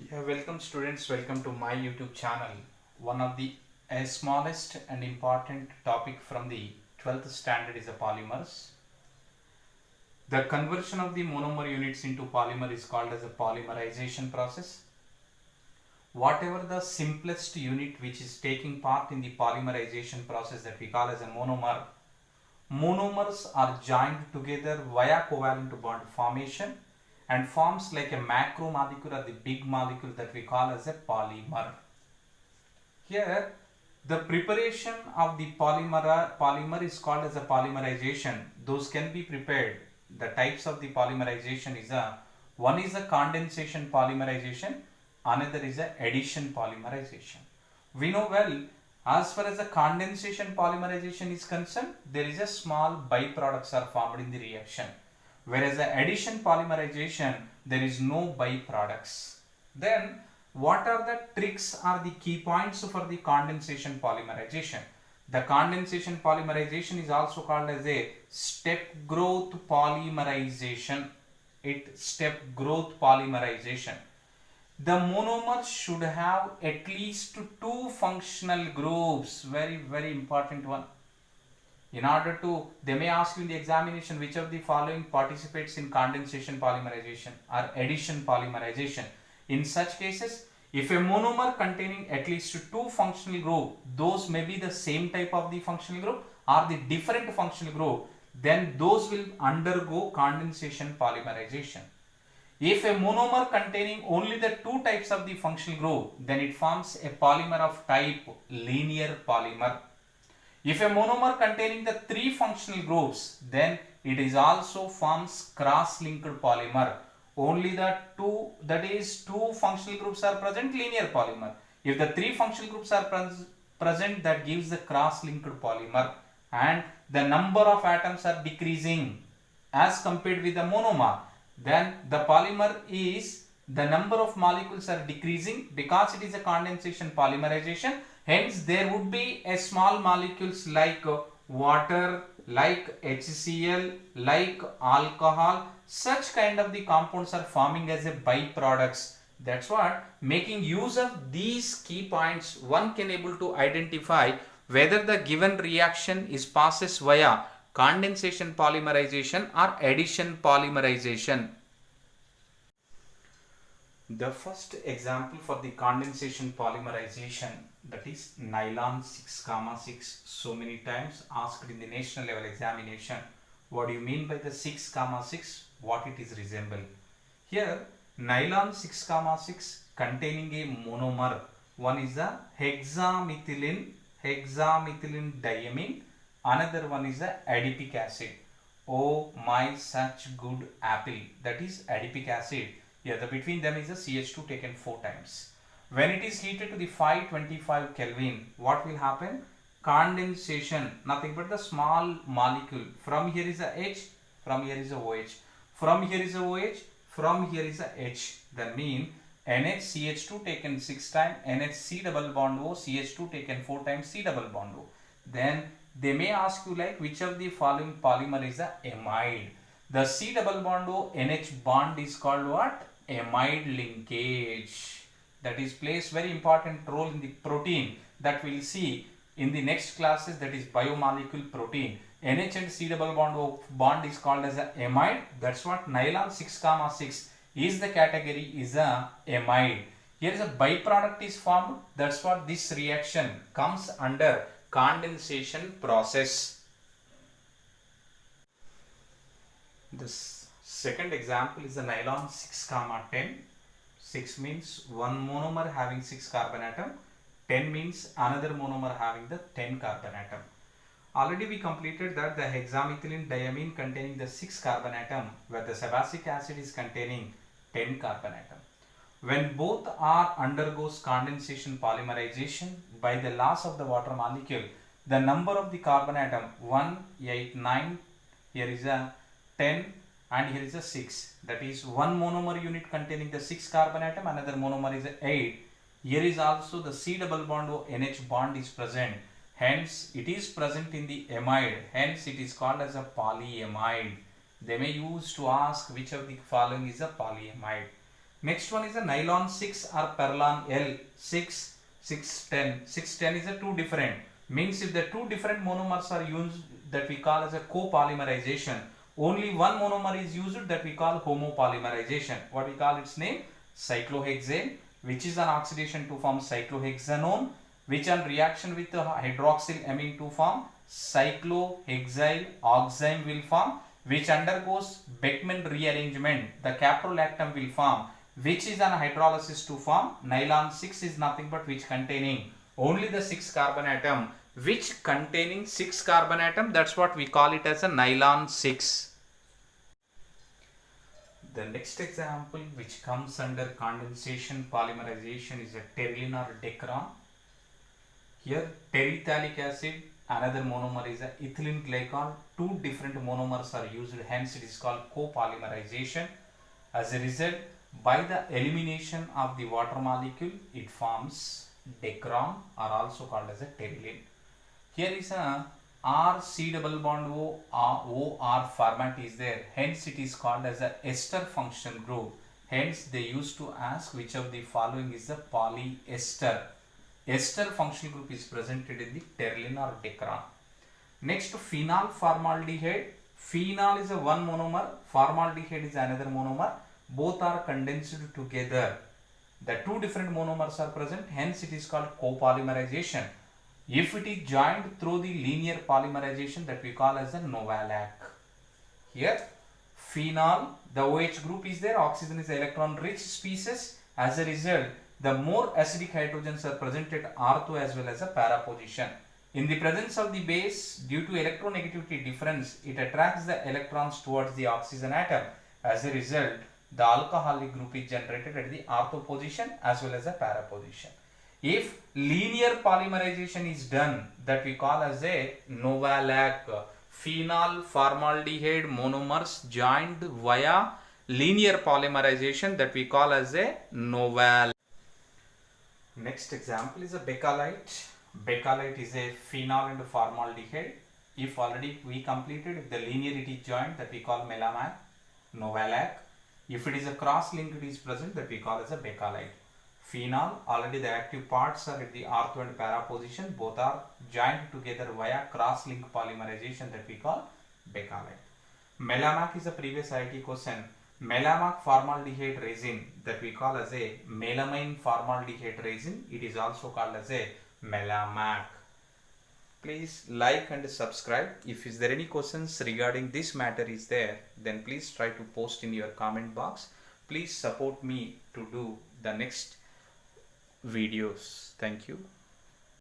Yeah, welcome students, welcome to my YouTube channel. One of the smallest and important topic from the 12th standard is the polymers. The conversion of the monomer units into polymer is called as a polymerization process. Whatever the simplest unit which is taking part in the polymerization process that we call as a monomer, monomers are joined together via covalent bond formation and forms like a macromolecule or the big molecule that we call as a polymer. Here the preparation of the polymer is called as a polymerization. Those can be prepared. The types of the polymerization is one is a condensation polymerization, another is a addition polymerization. We know well, as far as the condensation polymerization is concerned, there is a small byproducts are formed in the reaction, whereas the addition polymerization there is no byproducts. Then what are the tricks or the key points for the condensation polymerization? The condensation polymerization is also called as a step growth polymerization. Step growth polymerization. The monomers should have at least two functional groups. Very important one. In order to, they may ask you in the examination which of the following participates in condensation polymerization or addition polymerization. In such cases, if a monomer containing at least two functional group, those may be the same type of the functional group or the different functional group, then those will undergo condensation polymerization. If a monomer containing only the two types of the functional group, then it forms a polymer of type linear polymer. If a monomer containing the three functional groups, then it is also forms cross-linked polymer. Only the two, that is two functional groups are present, linear polymer. If the three functional groups are present, that gives the cross-linked polymer, and the number of atoms are decreasing as compared with the monomer, then the polymer is, the number of molecules are decreasing because it is a condensation polymerization. Hence there would be a small molecules like water, like HCl, like alcohol. Such kind of the compounds are forming as a byproducts. That's what, making use of these key points, one can able to identify whether the given reaction is passes via condensation polymerization or addition polymerization. The first example for the condensation polymerization, that is nylon 6,6, so many times asked in the national level examination. What do you mean by the 6,6? What it is resemble? Here nylon 6,6 containing a monomer. One is the hexamethylene diamine. Another one is the adipic acid. Oh my such good apple, that is adipic acid. Here the between them is a CH2 taken 4 times. When it is heated to the 525 Kelvin, what will happen? Condensation, nothing but the small molecule. From here is a H, from here is a OH. From here is a OH, from here is a H. That means NHCH2 taken 6 times, NHC double bond O, CH2 taken 4 times, C double bond O. Then they may ask you like which of the following polymer is a amide. The C double bond O NH bond is called what? Amide linkage. That is plays very important role in the protein that we'll see in the next classes, that is biomolecule protein. NH and C double bond O bond is called as a amide. That's what nylon 6,6 is the category, is a amide. Here is a byproduct is formed. That's what this reaction comes under condensation process. This second example is the nylon 6,10. 6 means one monomer having 6 carbon atom. 10 means another monomer having the 10 carbon atom. Already we completed that the hexamethylene diamine containing the 6 carbon atom, where the sebacic acid is containing 10 carbon atom. When both are undergoes condensation polymerization by the loss of the water molecule, the number of the carbon atom 1, 8, 9, here is a 10 and here is a 6. That is one monomer unit containing the 6 carbon atom, another monomer is 8. Here is also the C double bond O NH bond is present. Hence it is present in the amide. Hence it is called as a polyamide. They may use to ask which of the following is a polyamide. Next one is a nylon 6 or Perlon L 6, 610. 610 is a two different. Means if the two different monomers are used, that we call as a copolymerization. Only one monomer is used, that we call homopolymerization. What we call its name? Cyclohexane, which is an oxidation to form cyclohexanone, which on reaction with the hydroxyl amine to form cyclohexyl oxime will form, which undergoes Beckmann rearrangement. The caprolactam will form, which is an hydrolysis to form nylon 6 is nothing but which containing only the 6 carbon atom, which containing 6 carbon atom, that's what we call it as a nylon 6. The next example which comes under condensation polymerization is a terylene or decron. Here terephthalic acid, another monomer is a ethylene glycol. Two different monomers are used, hence it is called copolymerization. As a result, by the elimination of the water molecule, it forms decron, or also called as a terylene. Here is a RC double bond OR format is there, hence it is called as a ester function group. Hence they used to ask which of the following is the polyester. Ester functional group is presented in the terylene or decron. Next, phenol formaldehyde. Phenol is a one monomer, formaldehyde is another monomer. Both are condensed together. The two different monomers are present, hence it is called copolymerization. If it is joined through the linear polymerization, that we call as a Novalac. Here, phenol, the OH group is there, oxygen is electron rich species. As a result, the more acidic hydrogens are present at ortho as well as a para position. In the presence of the base, due to electronegativity difference, it attracts the electrons towards the oxygen atom. As a result, the alcoholic group is generated at the ortho position as well as a para position. If linear polymerization is done, that we call as a Novalac. Phenol formaldehyde monomers joined via linear polymerization, that we call as a Novalac. Next example is a Bakelite. Bakelite is a phenol and formaldehyde. If already we completed, if the linearity joined, that we call Melamac, Novalac. If it is a cross-link, it is present, that we call as a Bakelite. Phenol, already the active parts are at the ortho and para position, both are joined together via cross-link polymerization, that we call Bakelite. Melamac is a previous IT question. Melamac formaldehyde resin, that we call as a melamine formaldehyde resin, it is also called as a Melamac. Please like and subscribe. If is there any questions regarding this matter is there, then please try to post in your comment box. Please support me to do the next videos. Thank you.